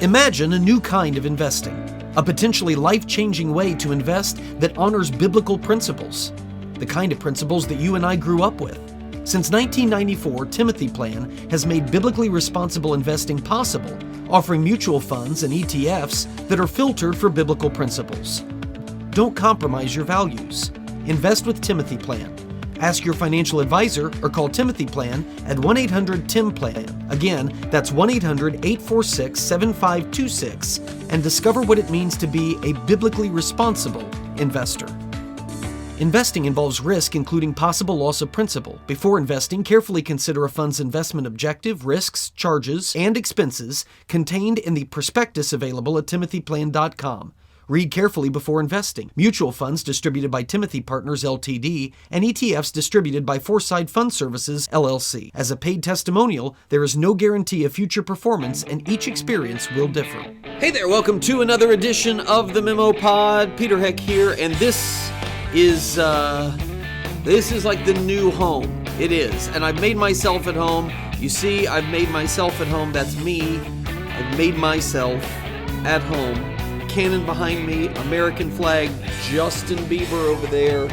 Imagine a new kind of investing, a potentially life-changing way to invest that honors biblical principles, the kind of principles that you and I grew up with. Since 1994, Timothy Plan has made biblically responsible investing possible, offering mutual funds and ETFs that are filtered for biblical principles. Don't compromise your values. Invest with Timothy Plan. Ask your financial advisor or call Timothy Plan at 1-800-TIM-PLAN. Again, that's 1-800-846-7526 and discover what it means to be a biblically responsible investor. Investing involves risk, including possible loss of principal. Before investing, carefully consider a fund's investment objective, risks, charges, and expenses contained in the prospectus available at timothyplan.com. Read carefully before investing. Mutual funds distributed by Timothy Partners Ltd. and ETFs distributed by Foreside Fund Services LLC. As a paid testimonial, there is no guarantee of future performance and each experience will differ. Hey there, welcome to another edition of the MemoPOD. Peter Heck here, and this is like the new home. It is, and I've made myself at home. You see, I've made myself at home. That's me. I've made myself at home. Cannon behind me, American flag, Justin Bieber over there.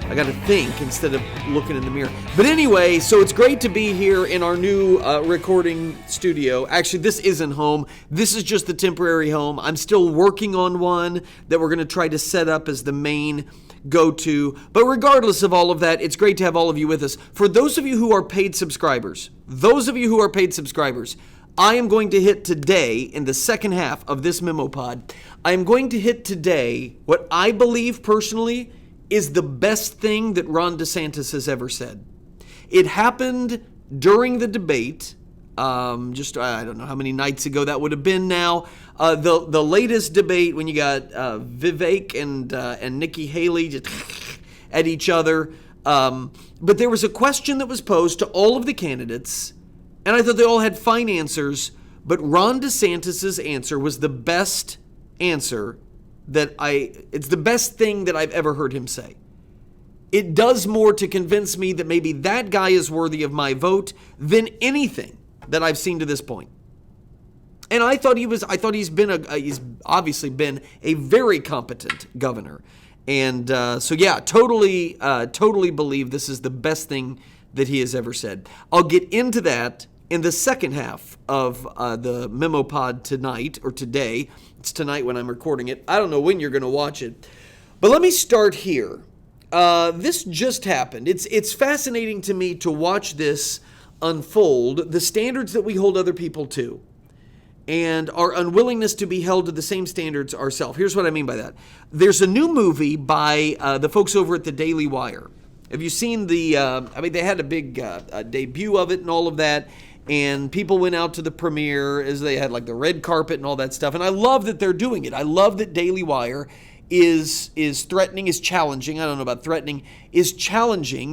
I got to think instead of looking in the mirror. But anyway, so it's great to be here in our new recording studio. Actually, this isn't home. This is just the temporary home. I'm still working on one that we're going to try to set up as the main go-to. But regardless of all of that, it's great to have all of you with us. For those of you who are paid subscribers, I am going to hit today, in the second half of this MemoPod, I am going to hit today what I believe personally is the best thing that Ron DeSantis has ever said. It happened during the debate, I don't know how many nights ago that would have been now. The latest debate when you got Vivek and Nikki Haley just at each other. But there was a question that was posed to all of the candidates, and I thought they all had fine answers, but Ron DeSantis' answer was the best answer it's the best thing that I've ever heard him say. It does more to convince me that maybe that guy is worthy of my vote than anything that I've seen to this point. And I thought he's obviously been a very competent governor. And totally believe this is the best thing that he has ever said. I'll get into that in the second half of the MemoPod tonight, or today. It's tonight when I'm recording it. I don't know when you're going to watch it. But let me start here. This just happened. It's fascinating to me to watch this unfold, the standards that we hold other people to, and our unwillingness to be held to the same standards ourselves. Here's what I mean by that. There's a new movie by the folks over at the Daily Wire. Have you seen they had a big debut of it and all of that, and people went out to the premiere as they had like the red carpet and all that stuff, and I love that they're doing it. I love that Daily Wire is challenging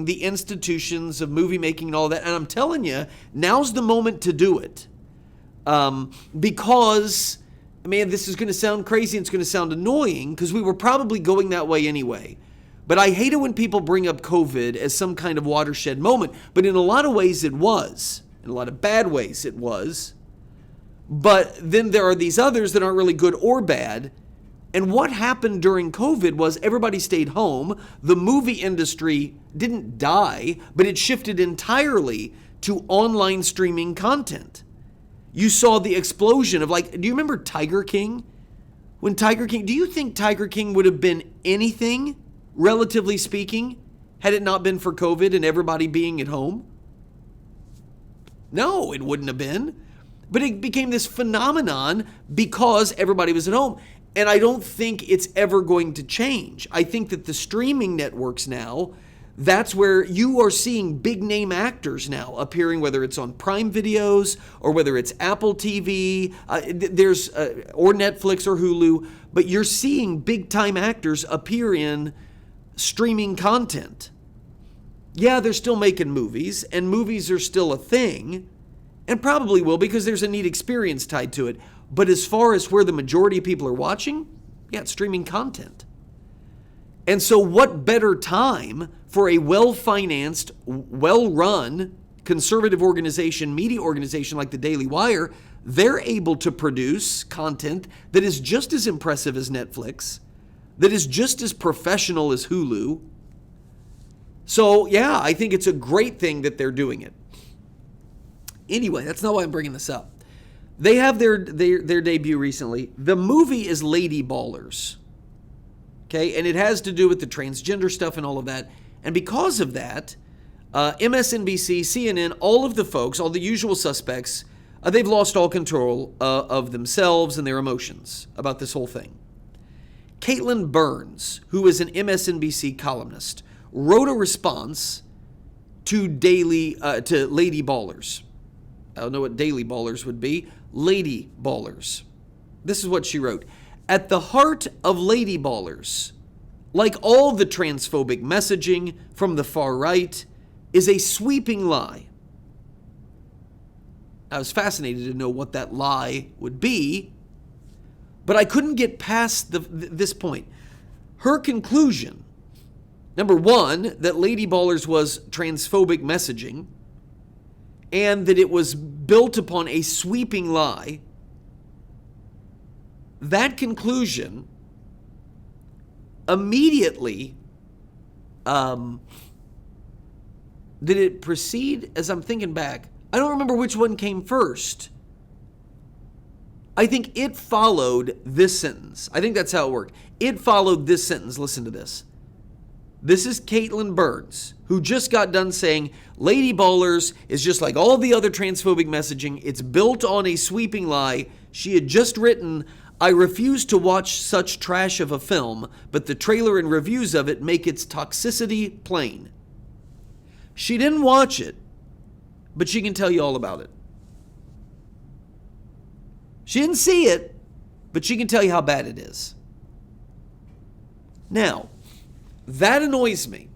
the institutions of movie making and all that, and I'm telling you, now's the moment to do it. Because, man, this is going to sound crazy and it's going to sound annoying because we were probably going that way anyway. But I hate it when people bring up COVID as some kind of watershed moment. But in a lot of ways it was. In a lot of bad ways it was. But then there are these others that aren't really good or bad. And what happened during COVID was everybody stayed home. The movie industry didn't die, but it shifted entirely to online streaming content. You saw the explosion of do you remember Tiger King? Do you think Tiger King would have been anything, relatively speaking, had it not been for COVID and everybody being at home? No, it wouldn't have been. But it became this phenomenon because everybody was at home. And I don't think it's ever going to change. I think that the streaming networks now, that's where you are seeing big name actors now appearing, whether it's on Prime Videos or whether it's Apple TV, or Netflix or Hulu, but you're seeing big time actors appear in streaming content. Yeah, they're still making movies, and movies are still a thing, and probably will because there's a neat experience tied to it. But as far as where the majority of people are watching, yeah, it's streaming content. And so what better time for a well-financed, well-run conservative organization, media organization like the Daily Wire, they're able to produce content that is just as impressive as Netflix, that is just as professional as Hulu. So, yeah, I think it's a great thing that they're doing it. Anyway, that's not why I'm bringing this up. They have their debut recently. The movie is Lady Ballers. Okay, and it has to do with the transgender stuff and all of that. And because of that, MSNBC, CNN, all of the folks, all the usual suspects, they've lost all control of themselves and their emotions about this whole thing. Caitlin Burns, who is an MSNBC columnist, wrote a response to Lady Ballers. I don't know what Daily Ballers would be. Lady Ballers. This is what she wrote. At the heart of Lady Ballers, like all the transphobic messaging from the far right, is a sweeping lie. I was fascinated to know what that lie would be, but I couldn't get past this point. Her conclusion, number one, that Lady Ballers was transphobic messaging and that it was built upon a sweeping lie. That conclusion immediately did it proceed, as I'm thinking back, I don't remember which one came first. I think it followed this sentence. I think that's how it worked. It followed this sentence. Listen to this. This is Caitlin Burns, who just got done saying, Lady Ballers is just like all the other transphobic messaging. It's built on a sweeping lie. She had just written, I refuse to watch such trash of a film, but the trailer and reviews of it make its toxicity plain. She didn't watch it, but she can tell you all about it. She didn't see it, but she can tell you how bad it is. Now, that annoys me.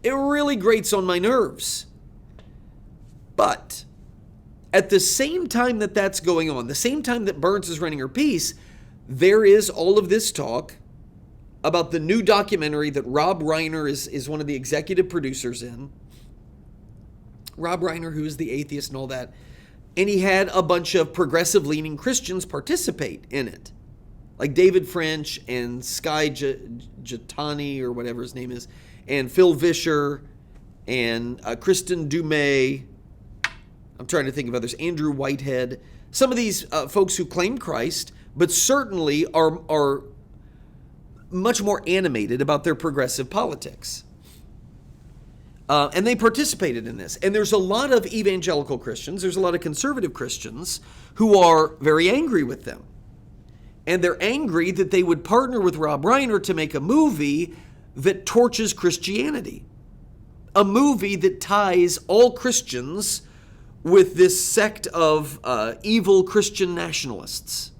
It really grates on my nerves. But at the same time that that's going on, the same time that Burns is running her piece, there is all of this talk about the new documentary that Rob Reiner is one of the executive producers in. Rob Reiner, who is the atheist and all that. And he had a bunch of progressive-leaning Christians participate in it. Like David French and Sky Jatani, or whatever his name is, and Phil Vischer, and Kristen Dumais. I'm trying to think of others. Andrew Whitehead. Some of these folks who claim Christ, but certainly are much more animated about their progressive politics. And they participated in this. And there's a lot of evangelical Christians, there's a lot of conservative Christians who are very angry with them. And they're angry that they would partner with Rob Reiner to make a movie that torches Christianity. A movie that ties all Christians with this sect of evil Christian nationalists.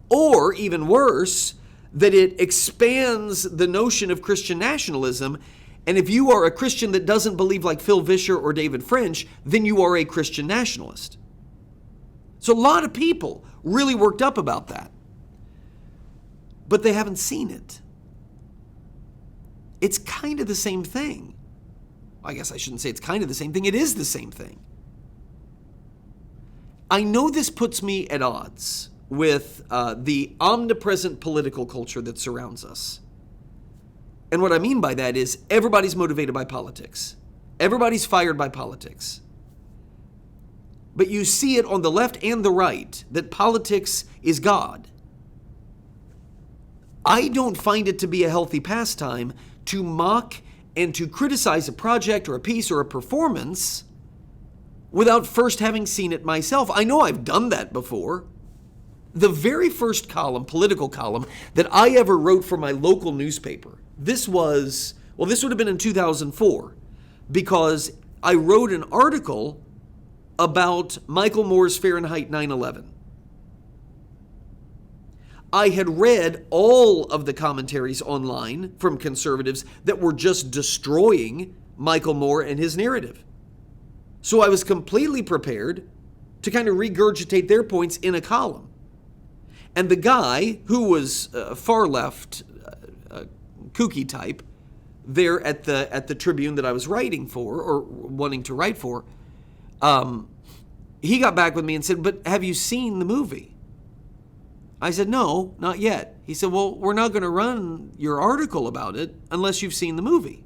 Or, even worse, that it expands the notion of Christian nationalism. And if you are a Christian that doesn't believe like Phil Vischer or David French, then you are a Christian nationalist. So a lot of people really worked up about that. But they haven't seen it. It's kind of the same thing. I guess I shouldn't say it's kind of the same thing. It is the same thing. I know this puts me at odds with the omnipresent political culture that surrounds us. And what I mean by that is everybody's motivated by politics. Everybody's fired by politics. But you see it on the left and the right that politics is God. I don't find it to be a healthy pastime to mock and to criticize a project or a piece or a performance without first having seen it myself. I know I've done that before. The very first column, political column, that I ever wrote for my local newspaper, this would have been in 2004, because I wrote an article about Michael Moore's Fahrenheit 9/11. I had read all of the commentaries online from conservatives that were just destroying Michael Moore and his narrative. So I was completely prepared to kind of regurgitate their points in a column. And the guy who was far left, kooky type, there at the Tribune that I was writing for, or wanting to write for, he got back with me and said, but have you seen the movie? I said, no, not yet. He said, well, we're not going to run your article about it unless you've seen the movie.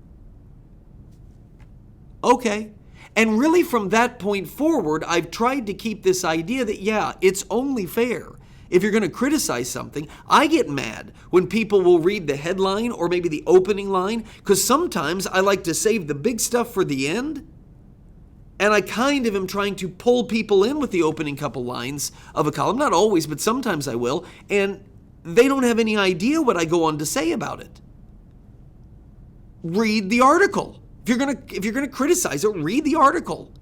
Okay. And really from that point forward, I've tried to keep this idea that, yeah, it's only fair. If you're going to criticize something, I get mad when people will read the headline or maybe the opening line, because sometimes I like to save the big stuff for the end. And I kind of am trying to pull people in with the opening couple lines of a column. Not always, but sometimes I will. And they don't have any idea what I go on to say about it. Read the article. If you're gonna criticize it, read the article.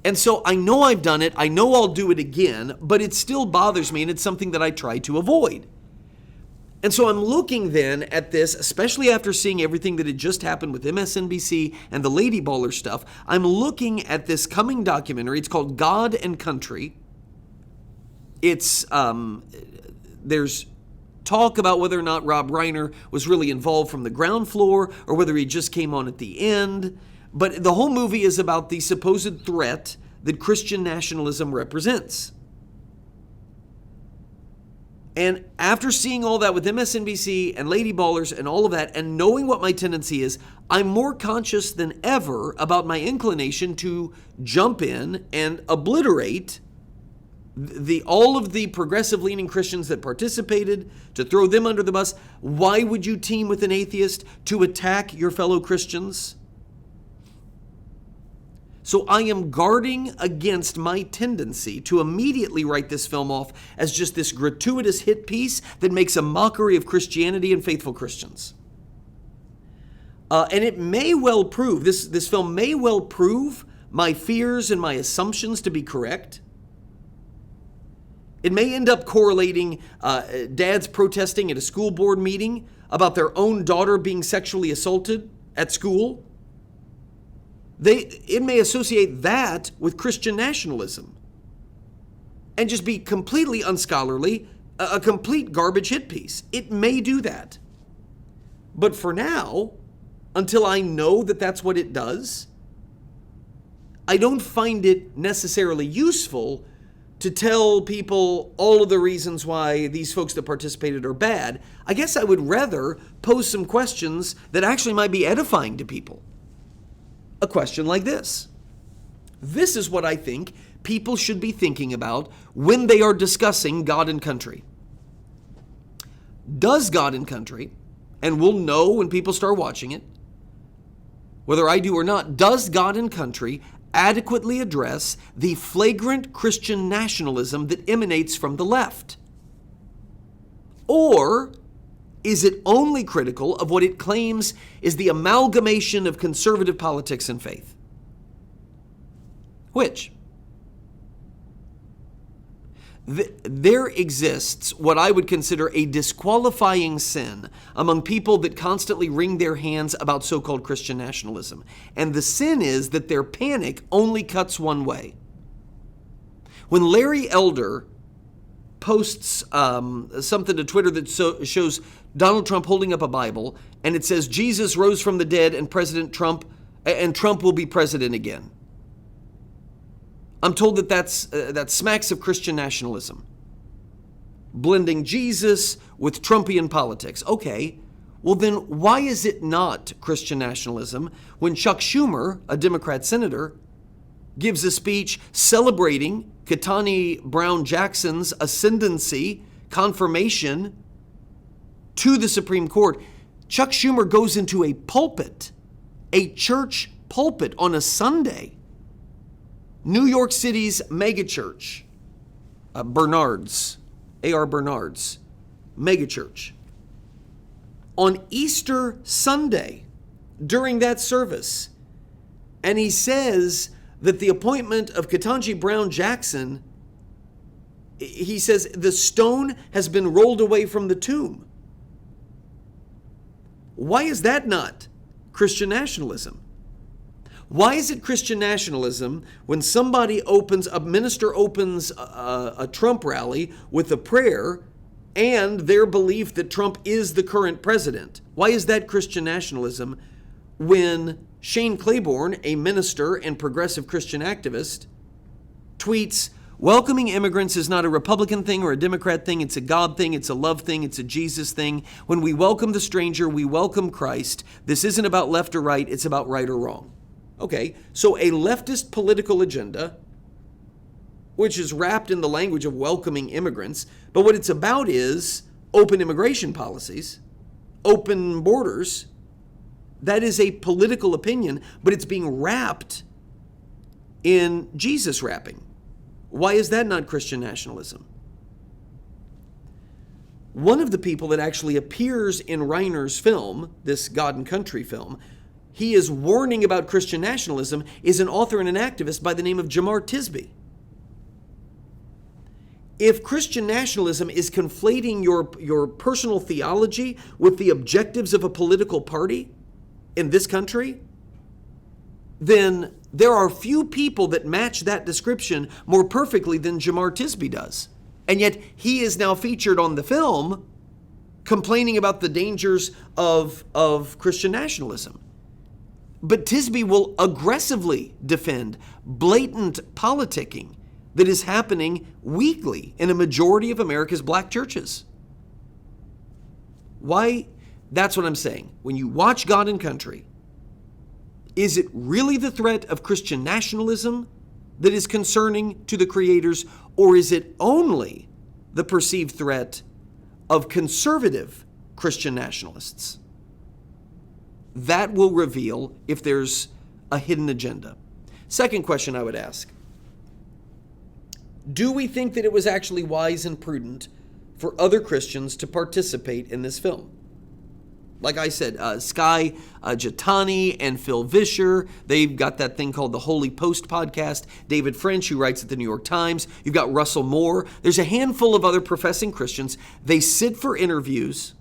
And so I know I've done it. I know I'll do it again, but it still bothers me, and it's something that I try to avoid. And so I'm looking then at this, especially after seeing everything that had just happened with MSNBC and the Lady Baller stuff. I'm looking at this coming documentary. It's called God and Country. It's there's talk about whether or not Rob Reiner was really involved from the ground floor or whether he just came on at the end. But the whole movie is about the supposed threat that Christian nationalism represents. And after seeing all that with MSNBC and Lady Ballers and all of that, and knowing what my tendency is, I'm more conscious than ever about my inclination to jump in and obliterate all of the progressive-leaning Christians that participated, to throw them under the bus. Why would you team with an atheist to attack your fellow Christians? So I am guarding against my tendency to immediately write this film off as just this gratuitous hit piece that makes a mockery of Christianity and faithful Christians. And it may well prove, this film may well prove my fears and my assumptions to be correct. It may end up correlating dads protesting at a school board meeting about their own daughter being sexually assaulted at school. It may associate that with Christian nationalism and just be completely unscholarly, a complete garbage hit piece. It may do that. But for now, until I know that that's what it does, I don't find it necessarily useful to tell people all of the reasons why these folks that participated are bad. I guess I would rather pose some questions that actually might be edifying to people. A question like this. This is what I think people should be thinking about when they are discussing God and Country. Does God and Country, and we'll know when people start watching it, whether I do or not, does God and Country adequately address the flagrant Christian nationalism that emanates from the left? Or is it only critical of what it claims is the amalgamation of conservative politics and faith? Which? There exists what I would consider a disqualifying sin among people that constantly wring their hands about so-called Christian nationalism. And the sin is that their panic only cuts one way. When Larry Elder posts something to Twitter that shows Donald Trump holding up a Bible, and it says Jesus rose from the dead and Trump will be president again. I'm told that smacks of Christian nationalism, blending Jesus with Trumpian politics. Okay, well then why is it not Christian nationalism when Chuck Schumer, a Democrat senator, gives a speech celebrating Ketanji Brown Jackson's ascendancy, confirmation to the Supreme Court? Chuck Schumer goes into a pulpit, a church pulpit on a Sunday, New York City's megachurch, Bernard's, A.R. Bernard's megachurch, on Easter Sunday during that service. And he says that the appointment of Ketanji Brown Jackson, he says the stone has been rolled away from the tomb. Why is that not Christian nationalism? Why is it Christian nationalism when a minister opens a Trump rally with a prayer and their belief that Trump is the current president? Why is that Christian nationalism when Shane Claiborne, a minister and progressive Christian activist, tweets, "Welcoming immigrants is not a Republican thing or a Democrat thing. It's a God thing. It's a love thing. It's a Jesus thing. When we welcome the stranger, we welcome Christ. This isn't about left or right. It's about right or wrong." Okay, so a leftist political agenda, which is wrapped in the language of welcoming immigrants, but what it's about is open immigration policies, open borders. That is a political opinion, but it's being wrapped in Jesus wrapping. Why is that not Christian nationalism? One of the people that actually appears in Reiner's film, this God and Country film, he is warning about Christian nationalism, is an author and an activist by the name of Jamar Tisby. If Christian nationalism is conflating your personal theology with the objectives of a political party in this country, then there are few people that match that description more perfectly than Jamar Tisby does. And yet he is now featured on the film complaining about the dangers of Christian nationalism. But Tisby will aggressively defend blatant politicking that is happening weekly in a majority of America's black churches. Why? That's what I'm saying. When you watch God and Country, is it really the threat of Christian nationalism that is concerning to the creators, or is it only the perceived threat of conservative Christian nationalists? That will reveal if there's a hidden agenda. Second question I would ask: do we think that it was actually wise and prudent for other Christians to participate in this film? Like I said, Sky Jatani and Phil Vischer, they've got that thing called the Holy Post podcast. David French, who writes at the New York Times. You've got Russell Moore. There's a handful of other professing Christians. They sit for interviews.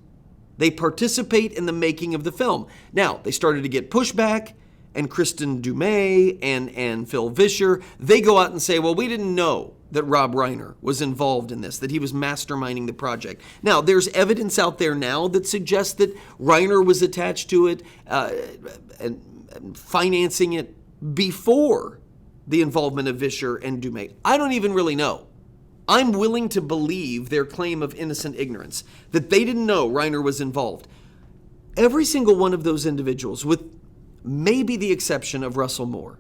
They participate in the making of the film. Now, they started to get pushback, and Kristen Dumais and Phil Vischer, they go out and say, well, we didn't know that Rob Reiner was involved in this, that he was masterminding the project. Now, there's evidence out there now that suggests that Reiner was attached to it and financing it before the involvement of Vischer and Dumais. I don't even really know. I'm willing to believe their claim of innocent ignorance, that they didn't know Reiner was involved. Every single one of those individuals, with maybe the exception of Russell Moore,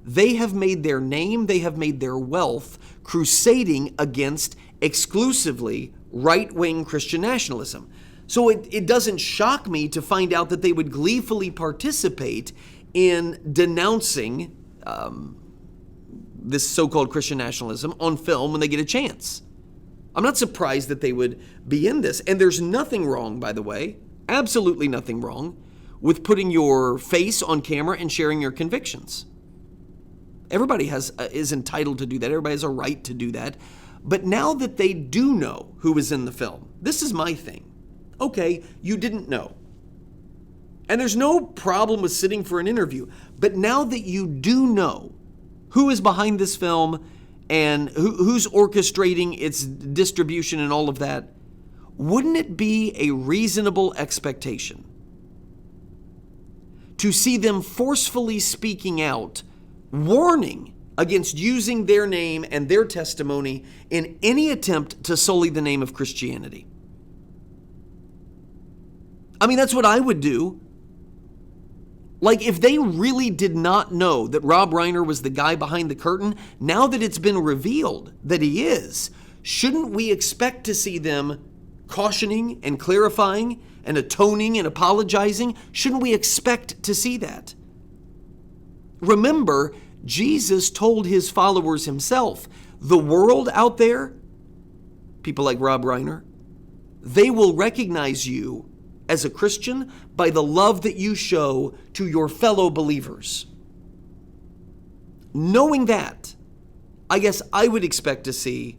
they have made their name, they have made their wealth crusading against exclusively right-wing Christian nationalism. So it doesn't shock me to find out that they would gleefully participate in denouncing this so-called Christian nationalism on film when they get a chance. I'm not surprised that they would be in this. And there's nothing wrong, by the way, absolutely nothing wrong, with putting your face on camera and sharing your convictions. Everybody is entitled to do that. Everybody has a right to do that. But now that they do know who was in the film, this is my thing. Okay, you didn't know. And there's no problem with sitting for an interview. But now that you do know who is behind this film and who's orchestrating its distribution and all of that, wouldn't it be a reasonable expectation to see them forcefully speaking out, warning against using their name and their testimony in any attempt to sully the name of Christianity? I mean, that's what I would do. Like, if they really did not know that Rob Reiner was the guy behind the curtain, now that it's been revealed that he is, shouldn't we expect to see them cautioning and clarifying and atoning and apologizing? Shouldn't we expect to see that? Remember, Jesus told his followers himself, the world out there, people like Rob Reiner, they will recognize you as a Christian by the love that you show to your fellow believers. Knowing that, I guess I would expect to see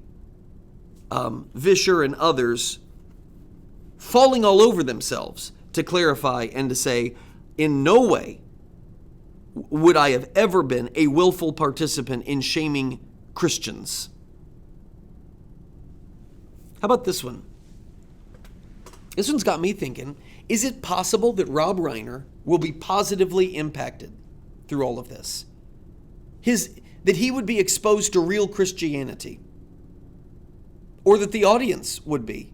Vischer and others falling all over themselves to clarify and to say, in no way would I have ever been a willful participant in shaming Christians. How about this one? This one's got me thinking, is it possible that Rob Reiner will be positively impacted through all of this. That he would be exposed to real Christianity, or that the audience would be.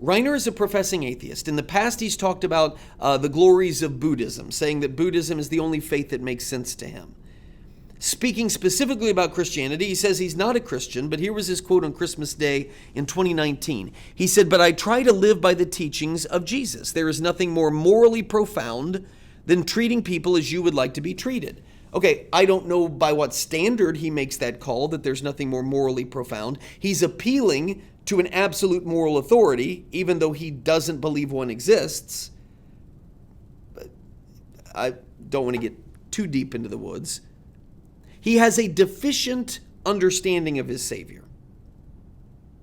Reiner is a professing atheist. In the past, he's talked about the glories of Buddhism, saying that Buddhism is the only faith that makes sense to him. Speaking specifically about Christianity, he says he's not a Christian, but here was his quote on Christmas Day in 2019. He said, "But I try to live by the teachings of Jesus. There is nothing more morally profound than treating people as you would like to be treated." Okay, I don't know by what standard he makes that call, that there's nothing more morally profound. He's appealing to an absolute moral authority, even though he doesn't believe one exists. But I don't want to get too deep into the woods. He has a deficient understanding of his Savior.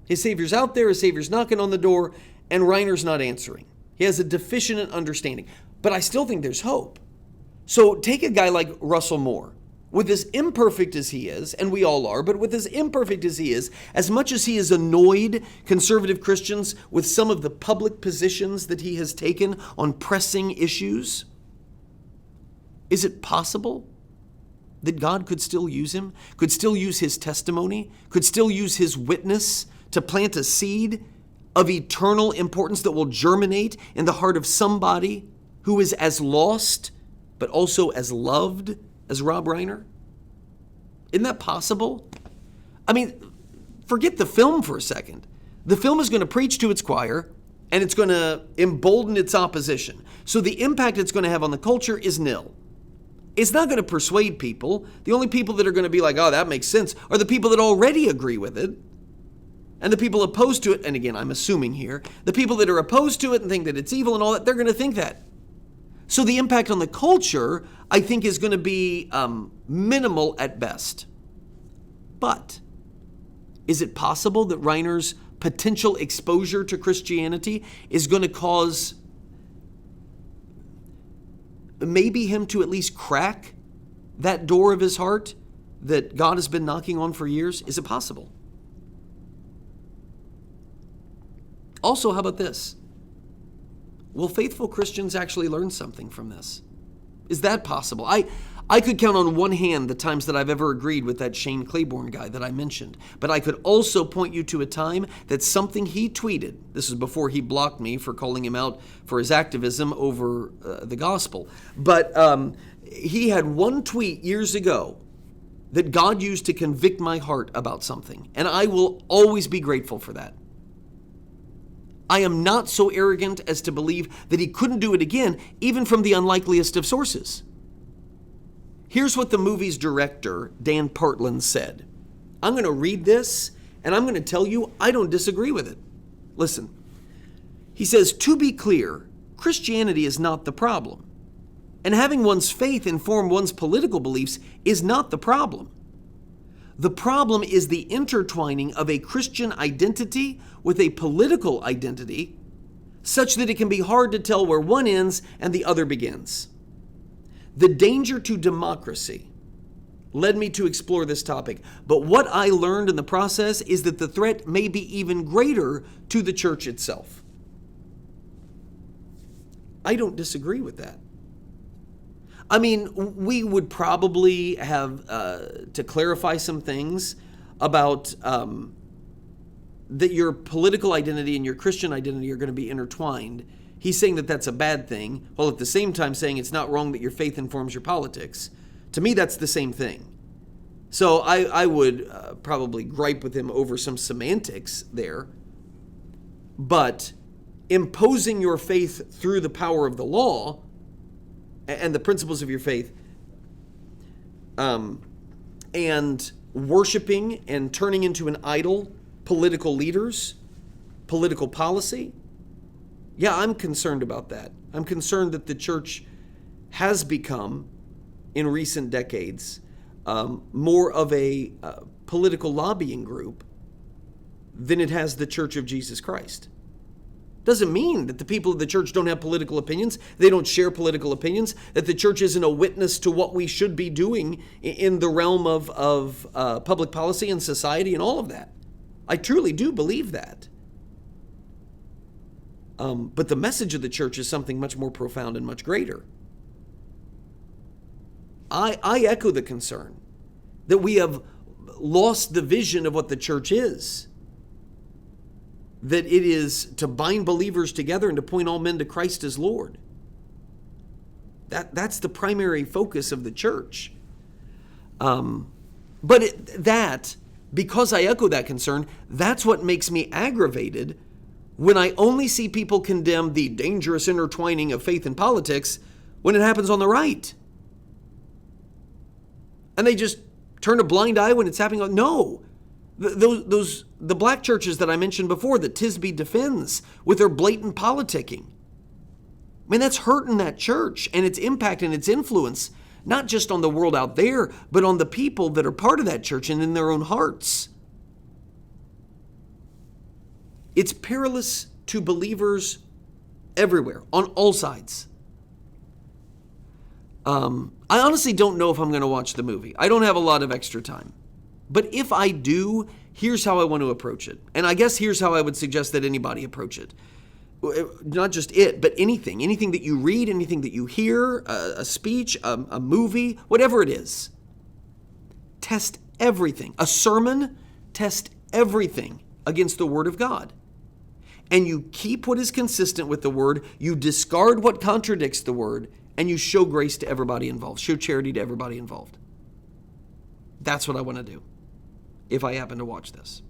His Savior's out there, his Savior's knocking on the door, and Reiner's not answering. He has a deficient understanding. But I still think there's hope. So take a guy like Russell Moore, with as imperfect as he is, and we all are, but with as imperfect as he is, as much as he has annoyed conservative Christians with some of the public positions that he has taken on pressing issues, is it possible that God could still use him, could still use his testimony, could still use his witness to plant a seed of eternal importance that will germinate in the heart of somebody who is as lost but also as loved as Rob Reiner? Isn't that possible? I mean, forget the film for a second. The film is going to preach to its choir, and it's going to embolden its opposition. So the impact it's going to have on the culture is nil. It's not going to persuade people. The only people that are going to be like, oh, that makes sense, are the people that already agree with it. And the people opposed to it, and again, I'm assuming here, the people that are opposed to it and think that it's evil and all that, they're going to think that. So the impact on the culture, I think, is going to be minimal at best. But is it possible that Reiner's potential exposure to Christianity is going to cause maybe him to at least crack that door of his heart that God has been knocking on for years? Is it possible? Also, how about this? Will faithful Christians actually learn something from this? Is that possible? I could count on one hand the times that I've ever agreed with that Shane Claiborne guy that I mentioned. But I could also point you to a time that something he tweeted, this is before he blocked me for calling him out for his activism over the gospel. But he had one tweet years ago that God used to convict my heart about something. And I will always be grateful for that. I am not so arrogant as to believe that he couldn't do it again, even from the unlikeliest of sources. Here's what the movie's director, Dan Partland, said. I'm going to read this, and I'm going to tell you I don't disagree with it. Listen. He says, to be clear, Christianity is not the problem. And having one's faith inform one's political beliefs is not the problem. The problem is the intertwining of a Christian identity with a political identity, such that it can be hard to tell where one ends and the other begins. The danger to democracy led me to explore this topic, but what I learned in the process is that the threat may be even greater to the church itself. I don't disagree with that. I mean, we would probably have to clarify some things about that your political identity and your Christian identity are going to be intertwined. He's saying that that's a bad thing, while at the same time saying it's not wrong that your faith informs your politics. To me, that's the same thing. So I would probably gripe with him over some semantics there. But imposing your faith through the power of the law and the principles of your faith, and worshiping and turning into an idol political leaders, political policy, yeah, I'm concerned about that. I'm concerned that the church has become, in recent decades, more of a political lobbying group than it has the Church of Jesus Christ. Doesn't mean that the people of the church don't have political opinions, they don't share political opinions, that the church isn't a witness to what we should be doing in the realm of public policy and society and all of that. I truly do believe that. But the message of the church is something much more profound and much greater. I echo the concern that we have lost the vision of what the church is. That it is to bind believers together and to point all men to Christ as Lord. That's the primary focus of the church. Because I echo that concern, that's what makes me aggravated when I only see people condemn the dangerous intertwining of faith and politics when it happens on the right. And they just turn a blind eye when it's happening. No. The black churches that I mentioned before that Tisby defends with their blatant politicking. I mean, that's hurting that church and its impact and its influence, not just on the world out there, but on the people that are part of that church and in their own hearts. It's perilous to believers everywhere, on all sides. I honestly don't know if I'm going to watch the movie. I don't have a lot of extra time. But if I do, here's how I want to approach it. And I guess here's how I would suggest that anybody approach it. Not just it, but anything that you read, anything that you hear, a speech, a movie, whatever it is. Test everything. A sermon, test everything against the Word of God. And you keep what is consistent with the Word, you discard what contradicts the Word, and you show grace to everybody involved, show charity to everybody involved. That's what I want to do if I happen to watch this.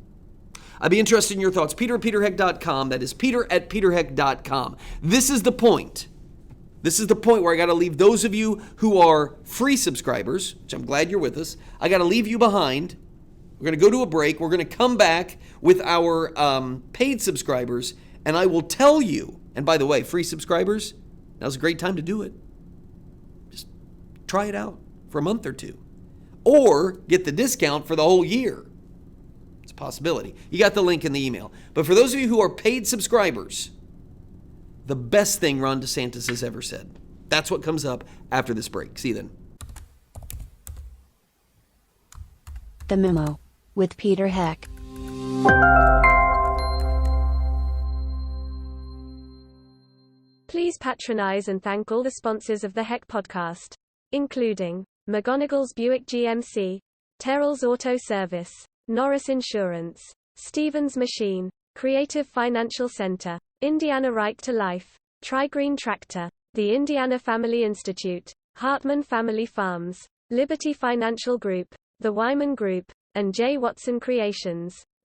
I'd be interested in your thoughts. Peter@peterheck.com. That is Peter@peterheck.com. This is the point. This is the point where I got to leave those of you who are free subscribers, which I'm glad you're with us. I got to leave you behind. We're going to go to a break. We're going to come back with our paid subscribers, and I will tell you, and by the way, free subscribers, now's a great time to do it. Just try it out for a month or two. Or get the discount for the whole year. It's a possibility. You got the link in the email. But for those of you who are paid subscribers, the best thing Ron DeSantis has ever said. That's what comes up after this break. See you then. The Memo with Peter Heck. Please patronize and thank all the sponsors of the Heck podcast, including McGonagall's Buick GMC, Terrell's Auto Service, Norris Insurance, Stevens Machine, Creative Financial Center, Indiana Right to Life, Tri-Green Tractor, the Indiana Family Institute, Hartman Family Farms, Liberty Financial Group, the Wyman Group, and J. Watson Creations.